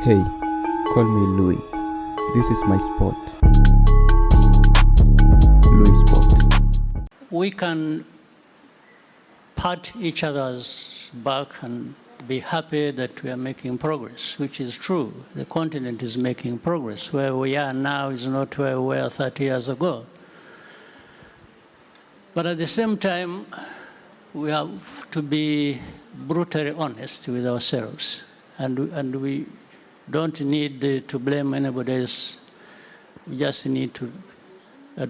Hey, call me Louis. This is my spot. LuiSpot. We can pat each other's back and be happy that we are making progress, which is true. The continent is making progress. Where we are now is not where we were 30 years ago. But at the same time, we have to be brutally honest with ourselves. And we don't need to blame anybody else. We just need to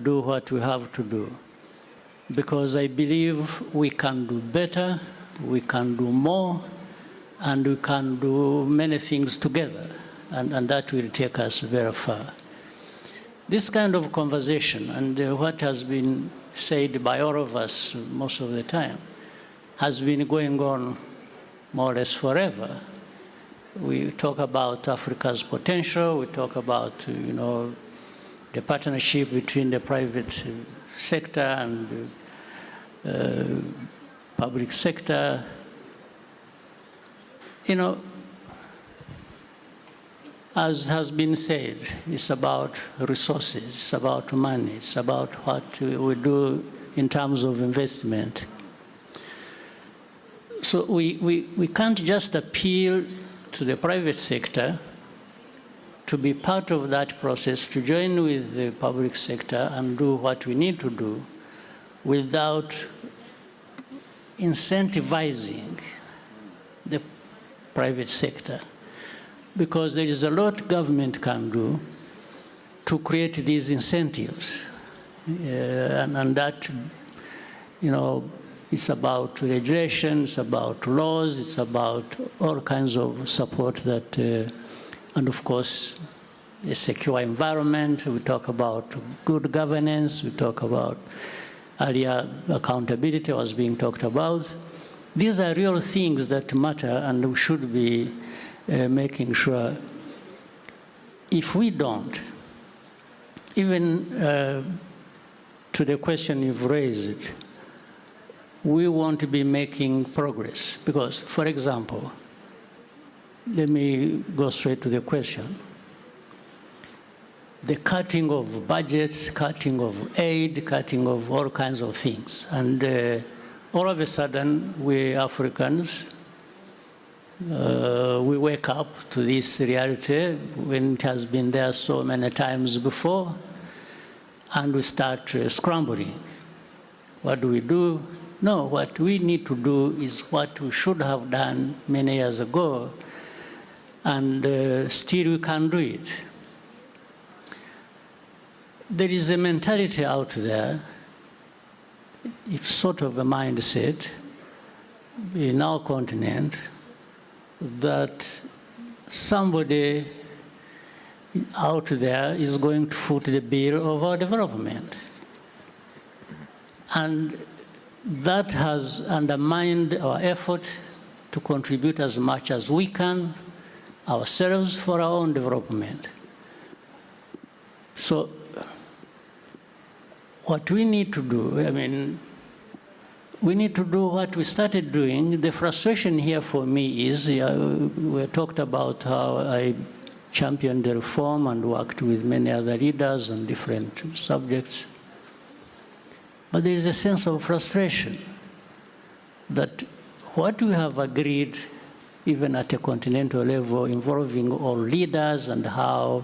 do what we have to do. Because I believe we can do better, we can do more, and we can do many things together. And that will take us very far. This kind of conversation and what has been said by all of us most of the time has been going on more or less forever. We talk about Africa's potential, we talk about, the partnership between the private sector and public sector. As has been said, it's about resources, it's about money, it's about what we do in terms of investment. So we can't just appeal to the private sector to be part of that process, to join with the public sector and do what we need to do without incentivizing the private sector. Because there is a lot government can do to create these incentives. And that, it's about regulation, it's about laws, it's about all kinds of support that, and of course, a secure environment. We talk about good governance, we talk about earlier accountability was being talked about. These are real things that matter, and we should be making sure. If we don't, even to the question you've raised, we won't be making progress. Because, for example, let me go straight to the question. The cutting of budgets, cutting of aid, cutting of all kinds of things. And all of a sudden, we Africans, we wake up to this reality when it has been there so many times before, and we start scrambling. What do we do? No, what we need to do is what we should have done many years ago, and still we can do it. There is a mentality out there, it's sort of a mindset in our continent, that somebody out there is going to foot the bill of our development. And that has undermined our effort to contribute as much as we can ourselves for our own development. So what we need to do, we need to do what we started doing. The frustration here for me is, we talked about how I championed the reform and worked with many other leaders on different subjects. But there is a sense of frustration that what we have agreed, even at a continental level, involving all leaders and how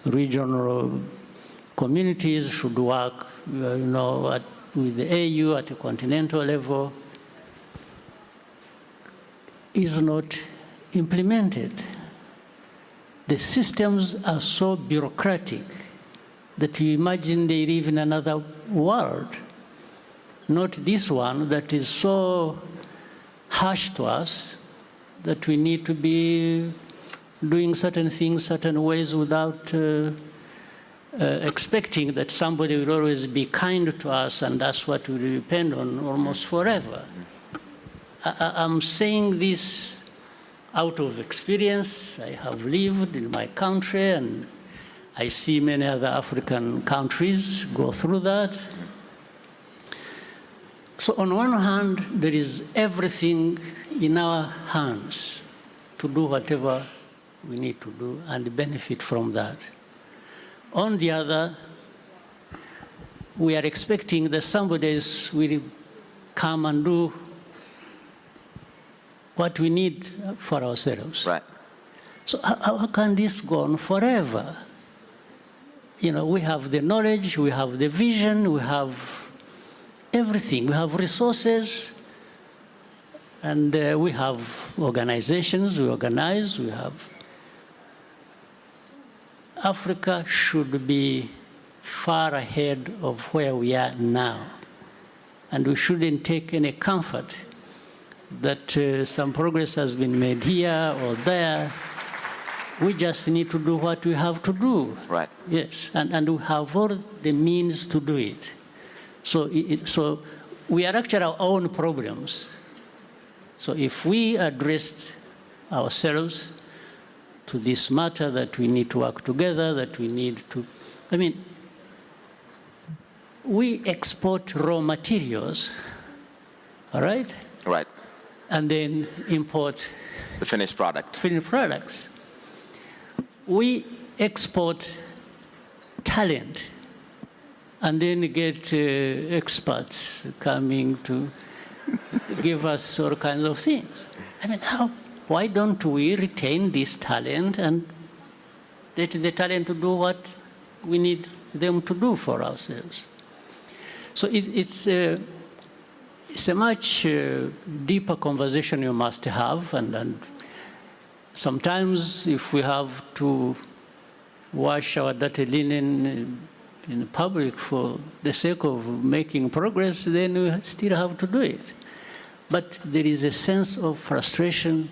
regional communities should work, with the AU at a continental level, is not implemented. The systems are so bureaucratic that you imagine they live in another world, not this one that is so harsh to us that we need to be doing certain things certain ways without expecting that somebody will always be kind to us, and that's what we depend on almost forever. I'm saying this out of experience. I have lived in my country, and I see many other African countries go through that. So on one hand, there is everything in our hands to do whatever we need to do and benefit from that. On the other, we are expecting that somebody else will come and do what we need for ourselves. Right. So how can this go on forever? You know, we have the knowledge, we have the vision, we have everything. We have resources, and we have organizations, we organize, we have. Africa should be far ahead of where we are now. And we shouldn't take any comfort that some progress has been made here or there. We just need to do what we have to do. Right. Yes, and we have all the means to do it. So, so we are actually our own problems. So if we addressed ourselves to this matter that we need to work together, that we need to, I mean, we export raw materials, all right? Right. And then import the finished product. Finished products. We export talent and then get experts coming to give us all kinds of things. I mean, why don't we retain this talent and let the talent to do what we need them to do for ourselves? So it's a much deeper conversation you must have, and sometimes if we have to wash our dirty linen in public for the sake of making progress, then we still have to do it. But there is a sense of frustration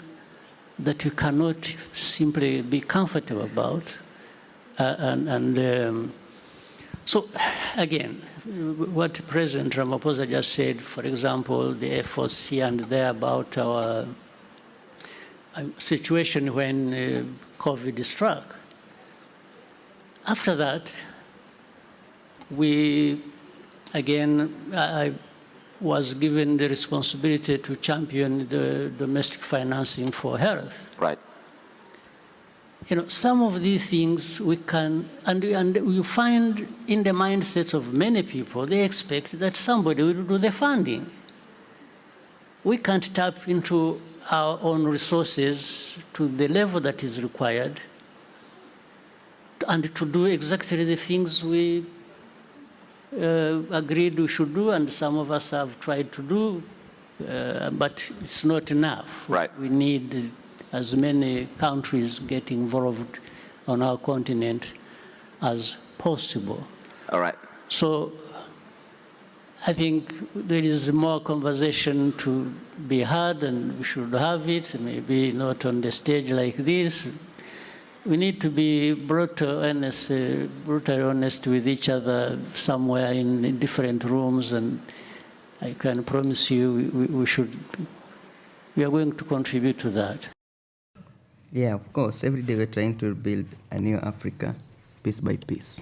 that you cannot simply be comfortable about. So again, what President Ramaphosa just said, for example, the efforts here and there about our situation when COVID struck. After that, I was given the responsibility to champion the domestic financing for health. Right. You know, some of these things we can, and you find in the mindsets of many people, they expect that somebody will do the funding. We can't tap into our own resources to the level that is required and to do exactly the things we agreed we should do, and some of us have tried to do, but it's not enough. Right. We need as many countries get involved on our continent as possible. All right. So I think there is more conversation to be had, and we should have it, maybe not on the stage like this. We need to be brutally honest with each other somewhere in different rooms, and I can promise you we are going to contribute to that. Yeah, of course. Every day we're trying to build a new Africa, piece by piece.